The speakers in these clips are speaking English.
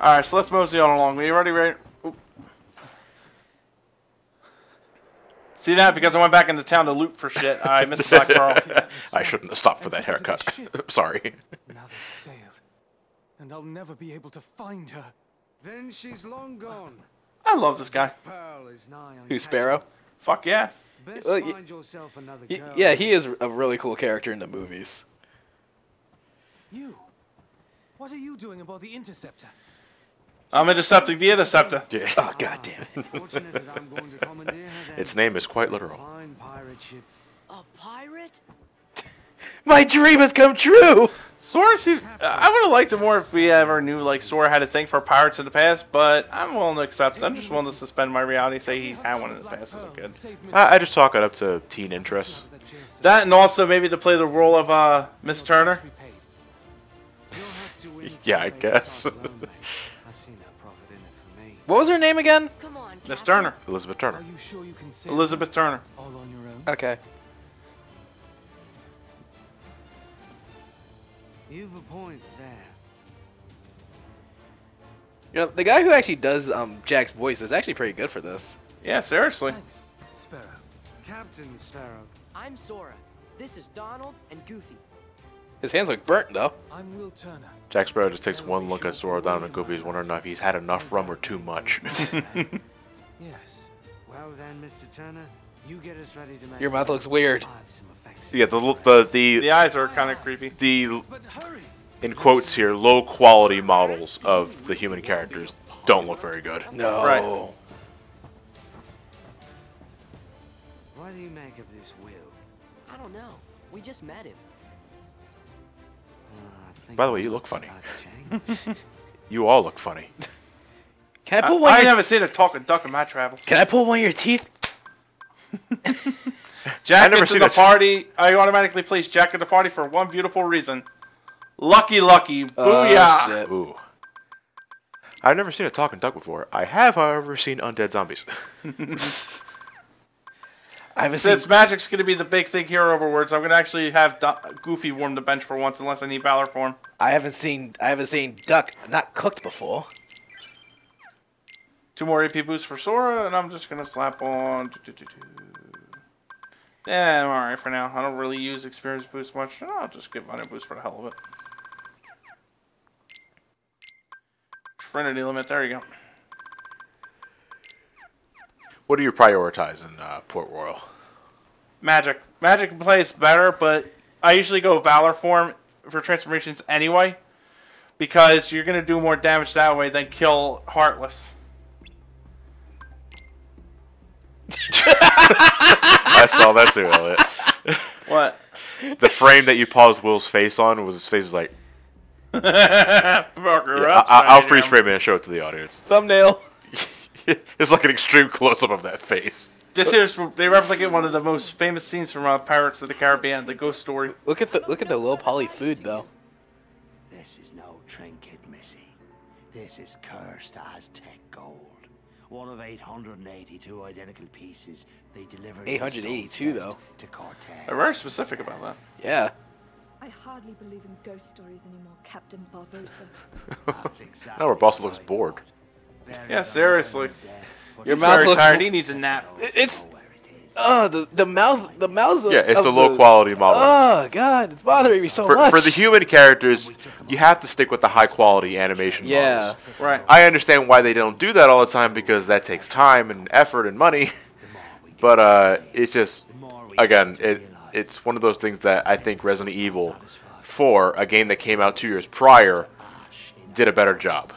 Alright, so let's mosey on along. We already ready? Oop. See that? Because I went back into town to loot for shit. I missed Black Pearl. I shouldn't have stopped for that haircut. Sorry. Now they've sailed, and I'll never be able to find her. Then she's long gone. I love this guy. Pearl is nigh on Who's Sparrow? Fuck yeah. Best Well, find yourself another girl. Yeah, he is a really cool character in the movies. You? What are you doing aboard the Interceptor? I'm intercepting the Interceptor. Yeah. Oh, god damn it. Fortunate that I'm going to commandeer her then. Its name is quite literal. Fine pirate ship. A pirate? My dream has come true! Sora, I would have liked it more if we ever knew like Sora had a thing for pirates in the past, but I'm willing to accept it. I'm just willing to suspend my reality and say he had one in the past. It good. I just chalk it up to teen interests. That and also maybe to play the role of Miss Turner. Yeah, I guess. I see no profit in it for me. What was her name again? Come on, Miss Captain. Turner. Elizabeth Are Turner. you sure you can sail Elizabeth Turner. all on your own? Okay. You've a point there. You know, the guy who actually does Jack's voice is actually pretty good for this. Yeah, seriously. Thanks, Sparrow. Captain Sparrow. I'm Sora. This is Donald and Goofy. His hands look burnt, though. I'm Will Turner. Jack Sparrow just takes one look at Sora down and Goofy's wondering if he's had enough rum or too much. Yes. Well then, Mr. Turner, you get us ready to make Your mouth looks weird. some effects. Yeah, The eyes are kind of creepy. But hurry! in quotes here, low quality models of the human characters don't look very good. No. Right. What do you make of this Will? I don't know. We just met him. I think By the way, you look funny. about to change. You all look funny. Can I pull one I of your... never seen a talking duck in my travels. Can I pull one of your teeth? Jack never gets in seen the a party. I automatically place Jack in the party for one beautiful reason. Lucky, lucky, booyah! Shit. Ooh. I've never seen a talking duck before. I have, however, seen undead zombies. I haven't seen... Since magic's going to be the big thing here overwards, I'm going to actually have Goofy warm the bench for once, unless I need Valor for him. I haven't seen duck not cooked before. 2 more AP boosts for Sora, and I'm just going to slap on... Yeah, I'm alright for now. I don't really use experience boost much. I'll just give on a boost for the hell of it. Trinity limit, there you go. What do you prioritize in Port Royal? Magic. Magic plays better, but I usually go Valor form for transformations anyway. Because you're going to do more damage that way than kill Heartless. I saw that too, Elliot. What? The frame that you paused Will's face on was his face was like... I'll freeze frame it and show it to the audience. Thumbnail. It's like an extreme close-up of that face. This here's they replicate one of the most famous scenes from Pirates of the Caribbean, the ghost story. Look at the low poly food though. This is no trinket, Missy. This is cursed Aztec gold. One of 882 identical pieces they delivered. 882 though. To Cortez. They're very specific about that. Yeah. I hardly believe in ghost stories anymore, Captain Barbosa. That's exactly Now our boss looks right. bored. Yeah, seriously. Your He's mouth very looks... tired. He needs a nap. It's... the mouths Yeah, it's of the low-quality model. Oh, God, it's bothering me so much. For the human characters, you have to stick with the high-quality animation models. Right. I understand why they don't do that all the time, because that takes time and effort and money. But it's just, again, it's one of those things that I think Resident Evil 4, a game that came out 2 years prior, did a better job.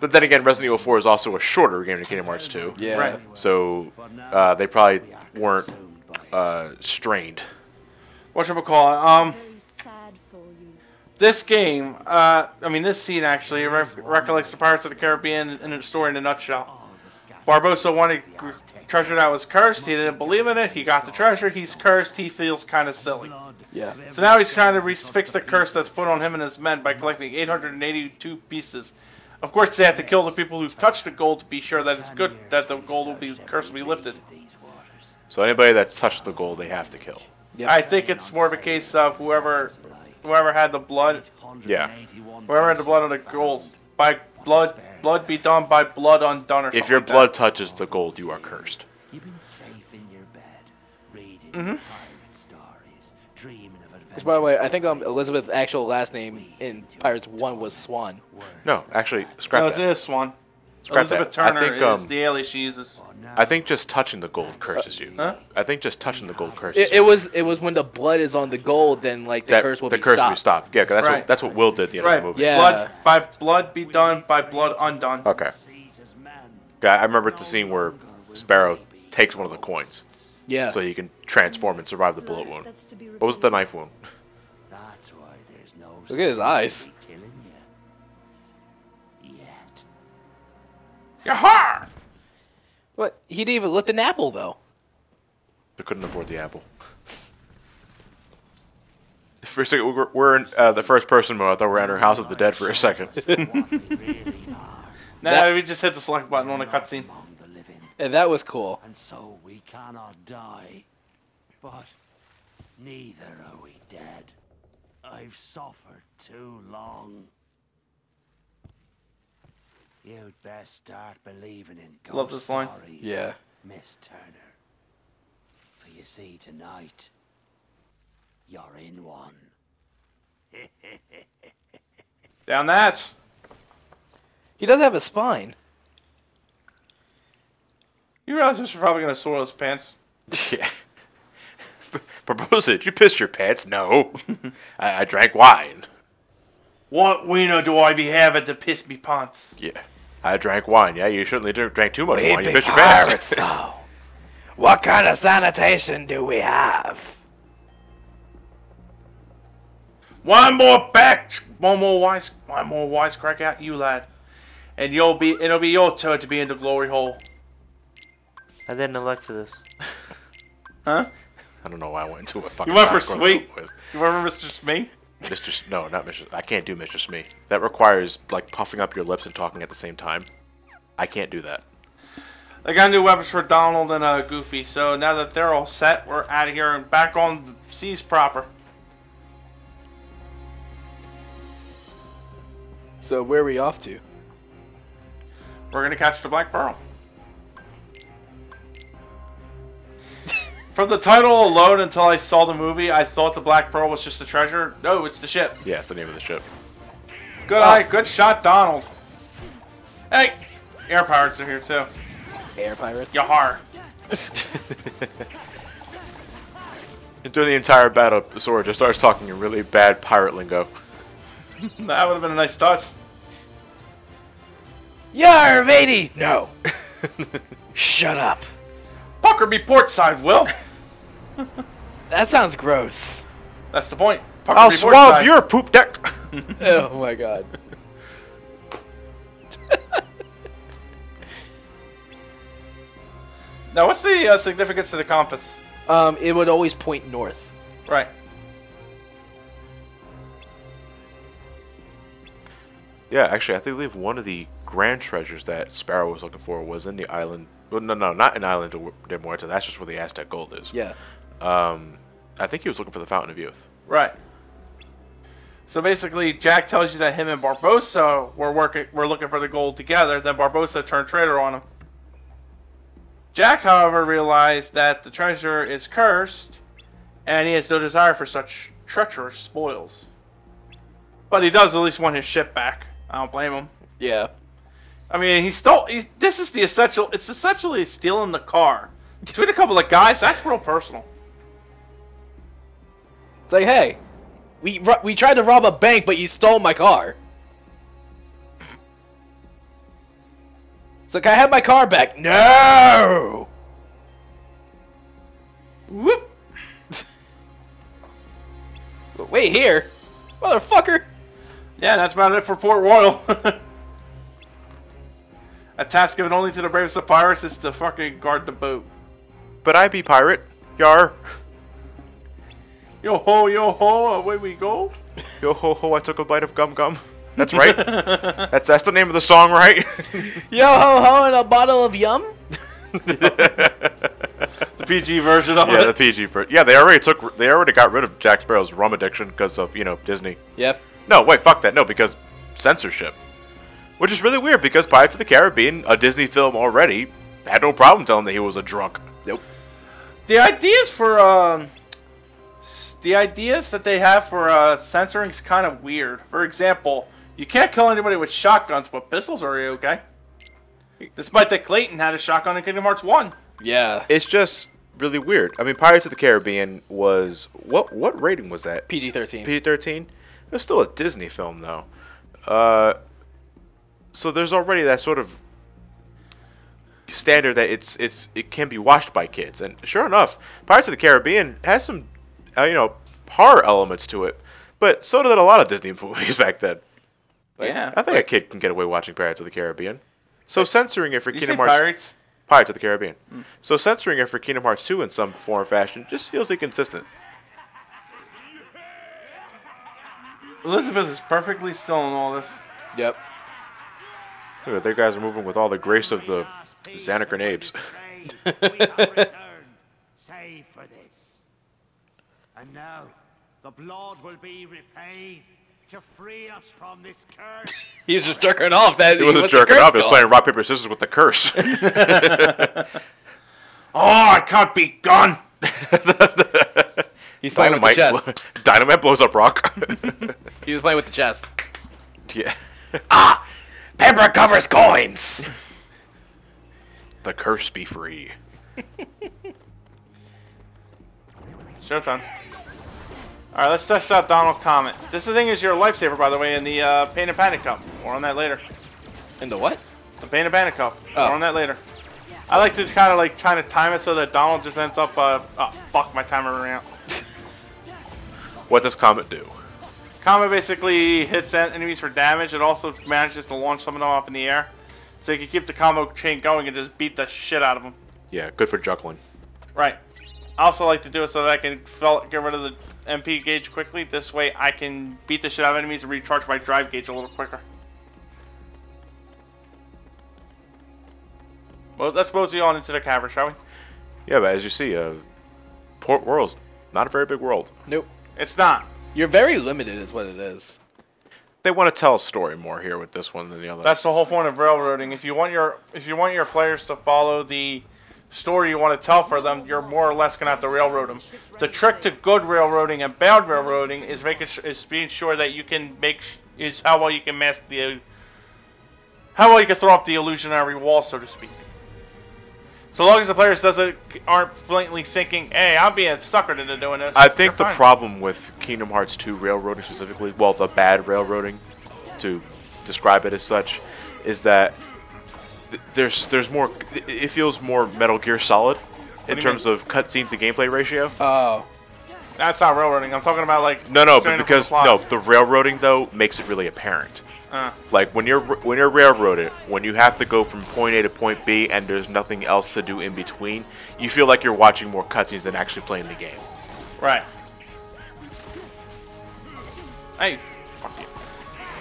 But then again, Resident Evil 4 is also a shorter game than Kingdom Hearts 2. Yeah. Right. So they probably weren't strained. Whatchamacallit? Very sad for you. This game, this scene actually recollects the Pirates of the Caribbean in a story in a nutshell. Barbosa wanted treasure that was cursed. He didn't believe in it. He got the treasure. He's cursed. He feels kind of silly. Yeah. So now he's trying to fix the curse that's put on him and his men by collecting 882 pieces. Of course, they have to kill the people who've touched the gold to be sure that it's good, that the curse will be lifted. So anybody that's touched the gold, they have to kill. Yep. I think it's more of a case of whoever had the blood, Yeah. whoever had the blood of the gold. By blood be done by blood undone or something If your like blood that. touches the gold, you are cursed. You've been safe in your bed, reading pirate stories, dreaming of adventure. Which, by the way, I think Elizabeth's actual last name in Pirates 1 was Swan. No, actually, scrap No, that. it is Swan. Scrap Elizabeth that. Turner is the alias she uses. I think just touching the gold curses you. Huh? I think just touching the gold curses It was when the blood is on the gold, then like the curse will be stopped. Yeah, 'cause that's Right. that's what Will did at the end of the movie. Yeah. Blood by blood be done by blood undone. Okay. Yeah, I remember the scene where Sparrow takes one of the coins, Yeah. so he can transform and survive the bullet wound. That's to be What was the knife wound? That's why there's no Look at his eyes. killing you. Yet. Yahar! What? He didn't even lift an apple though. They couldn't afford the apple. For a second, we're in the first-person mode. I thought we were in our House of the Dead for a second. Nah, we just hit the select button on the cutscene. Among the living, And that was cool. and so we cannot die. But neither are we dead. I've suffered too long. You'd best start believing in ghost Love this line. stories, Yeah. Miss Turner. For you see, tonight, you're in one. Down that. He does have a spine. You realize this is probably gonna soil his pants. Yeah. Propose it. You pissed your pants? No. I drank wine. What wiener do I be having to piss me pants? Yeah. I drank wine. Yeah, you shouldn't have drank too much wine. You pissed your pants. though. What kind of sanitation do we have? One more wisecrack at you, lad, and it'll be your turn to be in the glory hole. I didn't elect for this. Huh? I don't know why I went into a fucking. You went for background sweet? voice. You remember Mr. Smee? No, not Mr. I can't do Mr. Smee. That requires like puffing up your lips and talking at the same time. I can't do that. I got new weapons for Donald and Goofy, so now that they're all set, we're out of here and back on the seas proper. So where are we off to? We're gonna catch the Black Pearl. From the title alone, until I saw the movie, I thought the Black Pearl was just a treasure. No, it's the ship. Yeah, it's the name of the ship. Good eye, good shot, Donald. Hey, air pirates are here too. Air pirates. Yahar. And during the entire battle, Sora just starts talking in really bad pirate lingo. That would have been a nice touch. Yar, matey! No. Shut up. Pucker be port side, Will. That sounds gross. That's the point. Pucker I'll be port swab side. your poop deck. Oh my god. Now, what's the significance to the compass? It would always point north. Right. Yeah, actually, I believe one of the grand treasures that Sparrow was looking for was in the island. Well, no, not in Island de Muerto. That's just where the Aztec gold is. Yeah. I think he was looking for the Fountain of Youth. Right. So basically, Jack tells you that him and Barbossa were looking for the gold together. Then Barbossa turned traitor on him. Jack, however, realized that the treasure is cursed, and he has no desire for such treacherous spoils. But he does at least want his ship back. I don't blame him. Yeah. I mean, this is the essential. It's essentially stealing the car. Between a couple of guys, that's real personal. It's like, hey, we tried to rob a bank, but you stole my car. It's like, I have my car back. No! Whoop. Wait here. Motherfucker. Yeah, that's about it for Port Royal. A task given only to the bravest of pirates is to fucking guard the boat. But I be pirate. Yar. Yo ho, away we go. Yo ho ho, I took a bite of gum gum. That's right. that's the name of the song, right? Yo ho ho and a bottle of yum? The PG version of Yeah, the it. PG version. Yeah, they already got rid of Jack Sparrow's rum addiction because of, Disney. Yep. No, wait, fuck that. No, because censorship. Which is really weird because Pirates of the Caribbean, a Disney film already, had no problem telling that he was a drunk. Nope. The ideas for that they have for censoring is kind of weird. For example, you can't kill anybody with shotguns, but pistols are okay. Despite that Clayton had a shotgun in Kingdom Hearts 1. Yeah. It's just really weird. I mean, Pirates of the Caribbean was what rating was that? PG-13. PG-13. It was still a Disney film though. So there's already that sort of standard that it can be watched by kids, and sure enough, Pirates of the Caribbean has some horror elements to it, but so did a lot of Disney movies back then. Yeah, I think a kid can get away watching Pirates of the Caribbean. So censoring it for you Kingdom say Hearts, Pirates of the Caribbean. So censoring it for Kingdom Hearts 2 in some form or fashion just feels inconsistent. Elizabeth is perfectly still in all this. Yep. Look at their guys are moving with all the grace of the Xana grenades. Save for this. And now the blood will be repaid to free us from this curse. He was just jerking off. He wasn't jerking off. He was playing rock, paper, scissors with the curse. Oh, I can't be gone. He's playing with the chest. Dynamite blows up rock. He's playing with the chest. Yeah. Paper covers coins. The curse be free. Showtime. Alright, let's test out Donald Comet. This thing is your lifesaver, by the way, in the Pain and Panic Cup. More on that later. In the what? The Pain and Panic Cup. Oh. More on that later. I like to kind of like trying to time it so that Donald just ends up, oh fuck, my timer ran out. What does Comet do? Comet basically hits enemies for damage. It also manages to launch some of them up in the air. So you can keep the combo chain going and just beat the shit out of them. Yeah, good for juggling. Right. I also like to do it so that I can get rid of the MP gauge quickly. This way I can beat the shit out of enemies and recharge my drive gauge a little quicker. Well, let's mosey on into the cavern, shall we? Yeah, but as you see, Port World's not a very big world. Nope. It's not. You're very limited is what it is. They want to tell a story more here with this one than the other. That's the whole point of railroading. If you want your players to follow the story you want to tell for them, you're more or less gonna have to railroad them. The trick to good railroading and bad railroading is being sure that you can how well you can mask how well you can throw up the illusionary wall, so to speak. So long as the players aren't blatantly thinking, hey, I'm being suckered into doing this. I think the problem with Kingdom Hearts 2 railroading specifically, well, the bad railroading, to describe it as such, is that there's more. It feels more Metal Gear Solid in terms of cutscene to gameplay ratio. Oh. That's not railroading. I'm talking about like No, but because the railroading though makes it really apparent. Like when you're railroaded, when you have to go from point A to point B and there's nothing else to do in between, you feel like you're watching more cutscenes than actually playing the game. Right. Hey, fuck you.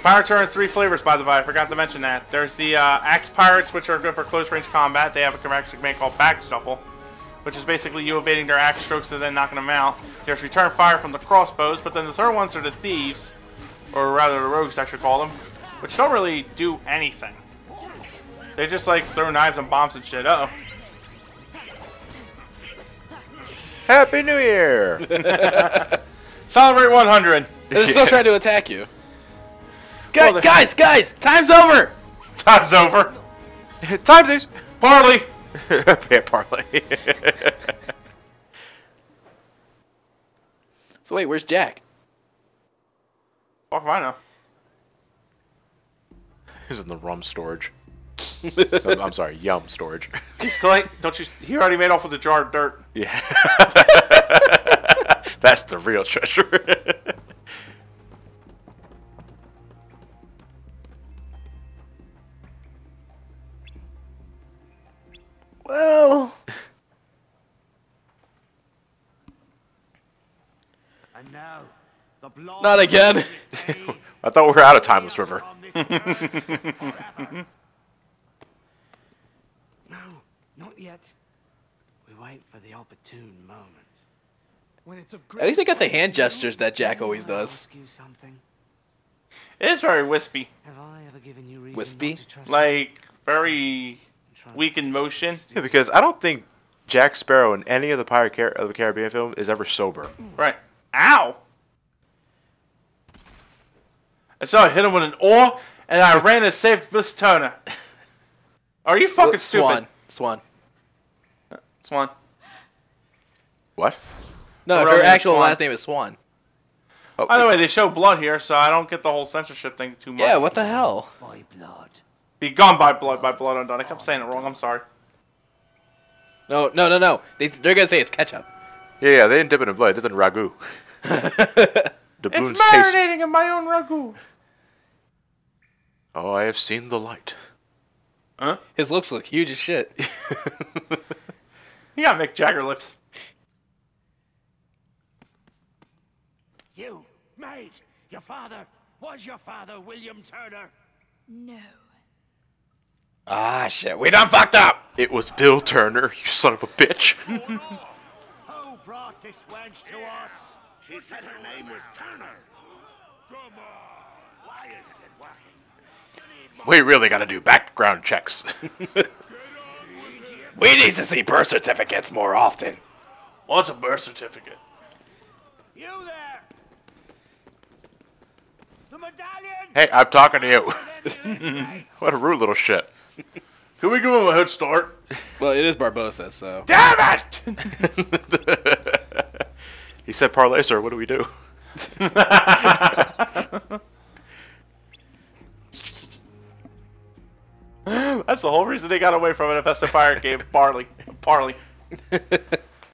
Pirates are in 3 flavors, by the way. I forgot to mention that. There's the Axe Pirates, which are good for close-range combat. They have a convection command called Back Shuffle, which is basically you evading their axe strokes and then knocking them out. There's Return Fire from the crossbows, but then the third ones are the Thieves, or rather the Rogues, I should call them, which don't really do anything. They just like throw knives and bombs and shit. Uh-oh. Happy New Year! Celebrate 100! They're still trying to attack you. Well, Guys! Time's over! Time's over! Timesies! Parley! Yeah, Parley. So wait, where's Jack? Fuck if I know. He's in the rum storage. I'm sorry, yum storage. He's Clay. He already made off with a jar of dirt. Yeah. That's the real treasure. Well... And now, the blood Not again. I thought we were out of Timeless River. No, not yet. We wait for the opportune moment. When it's of At least they got the hand gestures that Jack always does. Ask you something? It is very wispy. Have I ever given you reason Wispy? not to trust me? Like, very weak in motion. Yeah, because I don't think Jack Sparrow in any of the of the Caribbean film is ever sober. Right. Ow! And so I hit him with an oar, and I ran and saved Miss Turner. Are you fucking stupid? Swan. Swan. What? No, Her her name's actual Swan. last name is Swan. Oh, By the way, they show blood here, so I don't get the whole censorship thing too much. Yeah, what the hell? By blood. Be gone by blood undone. I kept saying it wrong. I'm sorry. No. They're gonna say it's ketchup. yeah, they didn't dip it in blood. They did it in ragu. The It's boons taste. marinating in my own ragu. Oh, I have seen the light. Huh? His lips look huge as shit. You got Mick Jagger lips. You, mate, your father, was your father William Turner? No. Ah, shit. We done fucked up. It was Bill Turner, you son of a bitch. Who brought this wench to us? She said her name was Turner. Come on. Why isn't it working? We really gotta do background checks. We need to see birth certificates more often. What's a birth certificate? You there! The medallion! Hey, I'm talking to you. What a rude little shit. Can we give him a head start? Well, it is Barbosa, so. Damn it! He said parlay, sir. What do we do? That's the whole reason they got away from it. If that's the pirate game, Parley.